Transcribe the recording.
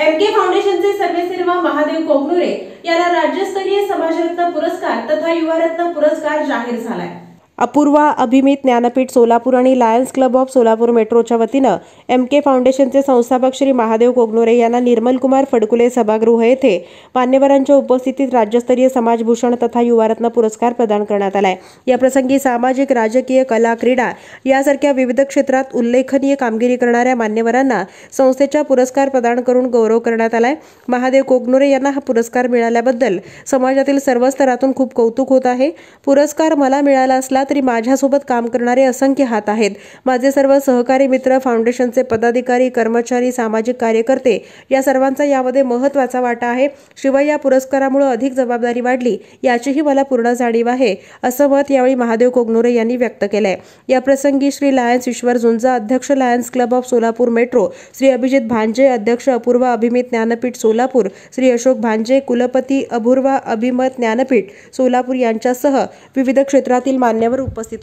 MK फाउंडेशनचे सर्वेसर्वा महादेव कोगनुरे यांना राज्यस्तरीय समाजरत्न पुरस्कार तथा युवारत्न पुरस्कार जाहीर झालाय। अपूर्वा अभिमित ज्ञानपीठ सोलापूर आणि लायन्स क्लब ऑफ सोलापूर मेट्रोच्या वतीनं एमके फाउंडेशनचे संस्थापक श्री महादेव कोगनुरे यांना निर्मलकुमार फडकुले सभागृह येथे मान्यवरांच्या उपस्थितीत राज्यस्तरीय समाजभूषण तथा युवारत्न पुरस्कार प्रदान करण्यात आलाय। या प्रसंगी सामाजिक, राजकीय, कला, क्रीडा यासारख्या विविध क्षेत्रात उल्लेखनीय कामगिरी करणाऱ्या मान्यवरांना संस्थेचा पुरस्कार प्रदान करून गौरव करण्यात आलाय। महादेव कोगनुरे यांना हा पुरस्कार मिळाल्याबद्दल समाजातील सर्व स्तरातून खूप कौतुक होत आहे। पुरस्कार मला मिळाला असला तरी माझ्यासोबत काम करणारे असंख्य हात आहेत। माझे सर्व सहकारी मित्र, फाउंडेशनचे पदाधिकारी, कर्मचारी, सामाजिक कार्यकर्ते या सर्वांचा यामध्ये महत्त्वाचा वाटा आहे। शिवाय या पुरस्कारामुळे अधिक जबाबदारी वाढली याचीही मला पूर्ण जाणीव आहे, असं मत यावेळी महादेव कोगनुरे यांनी व्यक्त केलंय। या प्रसंगी श्री लायन्स ईश्वर झुंजा, अध्यक्ष Lions Club of Solapur metro, Shri Abhijit Bhanje, अध्यक्ष अपूर्वा अभिमित ज्ञानपीठ सोलापूर, श्री अशोक भांजे, कुलपती अपूर्वा अभिमत ज्ञानपीठ सोलापूर यांच्यासह विविध क्षेत्रातील मान्यवर उपस्थित